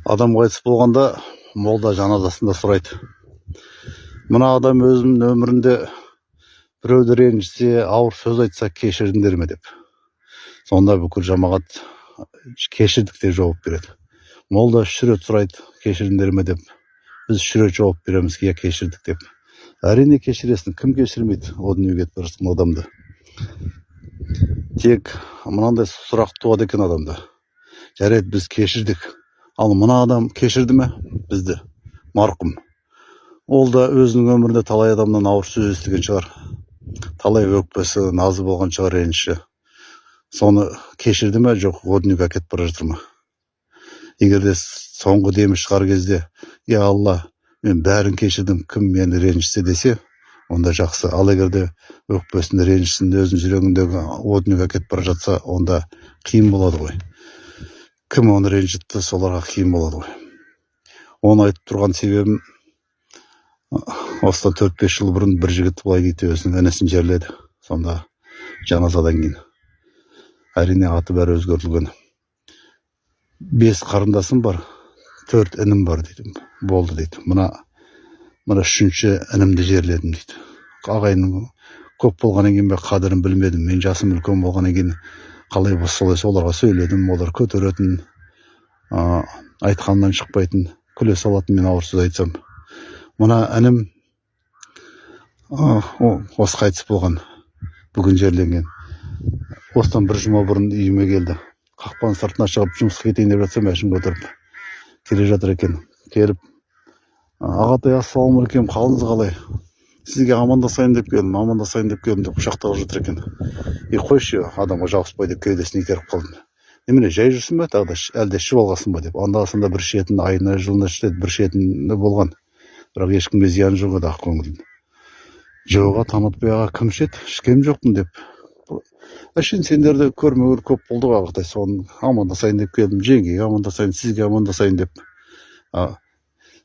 Адам қайтыс болғанда молда жаназасында сұрайды. Мына адам өзінің өмірінде біреуді ренжітсе, ауыр сөз айтса кешірдіңдер ме деп. Сонда бүкіл жамағат кешірдік деп жауап береді. Молда 3 рет сұрайды, кешірдіңдер ме деп. Біз 3 рет жауап береміз, иә кешірдік деп. Әрине кешіресің, кім кешірмейді о дүниеге кетіп бара жатқан адамды. Тек мынандай сұрақ туады екен адамда. Жарайды, біз кешірдік. Ал мына адам кешірді ме бізді? Марқұм. Ол да өзінің өмірінде талай адамнан ауыр сөз естіген шығар. Талай өкпесі, назы болған шығар, реніші. Соны кешірді ме, жоқ, о дүниеге кетіп бара жатыр ма? Егер де соңғы демі шығар кезде, я Алла, мен бәрін кешірдім, кім мені ренжітсе десе, онда жақсы. Ал егер де өкпесінде, ренішінде, өзінің жүрегіндегі о дүниеге кетіп бара жатса, онда қиын болады ғой. Кім оны ренжітті, соларға қиын болады ғой. Оны айтып тұрған себебім, осыдан 4-5 жыл бұрын бір жігіт былай дейді, өзінің інісін жерледі. Сонда жаназадан кейін. Әрине аты бәрі өзгертілген. 5 қарындасым бар, 4 інім бар дейді. Болды дейді. Мына 3-ші інімді жерледім дейді. Ағайынның көп болғаннан кейін қадірін білмедім. Мен жасым үлкен болғаннан кейін қалай солай оларға сөйледім, олар көтеретін, айтқаннан шықпайтын, күле салатын, мен ауыр сөз айтсам. Мына інім осы қайтыс болған, бүгін жерленген. Осыдан 1 жұма бұрын үйіме келді. Қақпаның сыртына шығып жұмысқа кетейін деп жатсам, әшім көтеріп келе жатыр екен. Келіп, ағатай, ассалаумағалейкум, қалыңыз қалай? Сізге амандасайын деп келдім деп құшақтап жатыр екен. Қойшы, адамға жабыспай деп кеудесін итеріп қалдым. Немене, жай жүрсің бе, тағы да әлде ішіп алғансың ба деп. Анда-санда бір ішетін, айына жылына ішеді, бір ішетін болған. Бірақ ешкімге зиян жоқ еді, ақ көңілдің. Жоға, танытпай аға, кім ішеді? Ішкем жоқпын деп. Әшейін сендерді көрмегелі көп болды ағатай, соны амандасайын деп келдім. Жеңгеге амандасайын, сізге амандасайын деп.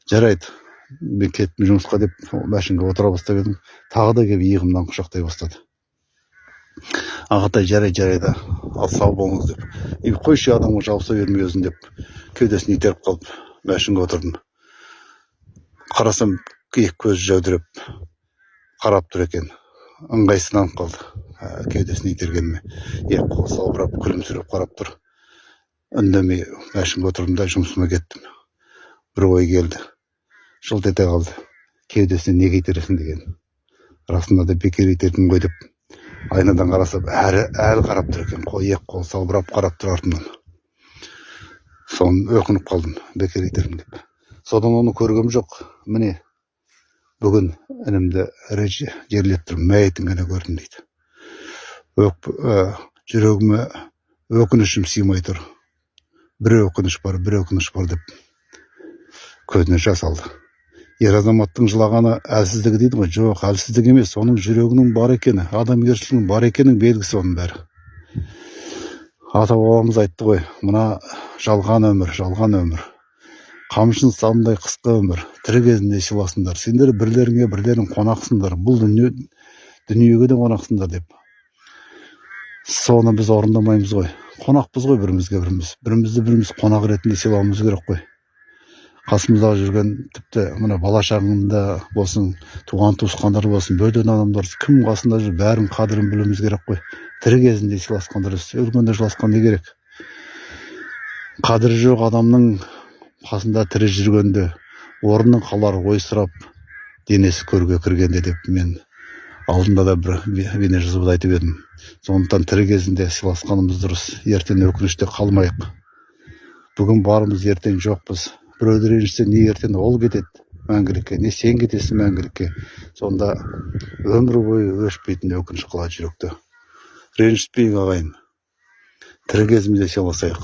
Жарайды. Мен кеттім жұмысқа деп машинға отыра бастап едім. Тағы да келіп иығымнан құшақтай бастады. Ағатай, жарайды, ал сау болыңыз деп. Қойшы, адамға жабыса бермей өзін деп кеудесін итеріп қалып машинға отырдым. Қарасам, екі көз жәудіреп қарап тұр екен. Ыңғайсызданып қалды. Кеудесін itергеніме. Қол салбырап, күлімсіреп қарап тұр. Үндемей машинға отырдым да жұмысыма кеттім. Бір ой келді. Жылт ете қалды. Кеудесіне неге итересің деген. Расында да бекер итердім ғой деп. Айнадан қарасам, әлі қарап тұр екен. Қол салбырап қарап тұр артымнан. Соны өкініп қалдым, бекер итердім деп. Содан оны көргем жоқ. Міне, бүгін інімді жерлеп тұрмын, мәйітін ғана көрдім дейді. Жүрегіме өкінішім сыймай тұр. Бір өкініш бар деп көзіне жас алды. Ер азаматтың жылағаны әлсіздігі дейді ғой. Жоқ, әлсіздік емес, оның жүрегінің бар екені, адамгершілігінің бар екенің белгісі оның бәрі. Ата-бабамыз айтты ғой, мына жалған өмір. Қамшының сабындай қысқа өмір, тірі кезінде сыйласыңдар. Сендер бірлеріңе бірлерің қонақсыңдар. Бұл дүниеге де қонақсыңдар деп. Соны біз орындамаймыз ғой. Қонақпыз ғой бірімізге біріміз. Бірімізді қонақ ретінде сыйлауымыз керек қой. Қасымызда жүрген, тіпті мына бала шағында болсын, туған туысқандар болсын, бөтен адамдар, кім қасында жүр, бәрін қадірін білуіміз керек қой. Тірі кезінде сыйласқан дұрыс, өлгенде жыласқан не керек? Қадірі жоқ адамның қасында тірі жүргенде, орнын қалар ойсырап, денесі көрге кіргенде деп мен алдында да бір бейне жазбада айтып едім. Сондықтан тірі кезінде сыйласқанымыз дұрыс, ертең өкініште қалмайық. Бүгін барымыз, ертең жоқпыз. Біреуді ренжітсе, не ертең ол кетеді мәңгілікке, не сен кетесің мәңгілікке. Сонда өмір бойы өшпейтін өкініш қалады жүректе. Ренжітпейік ағайын. Тірі кезімізде сыйласайық.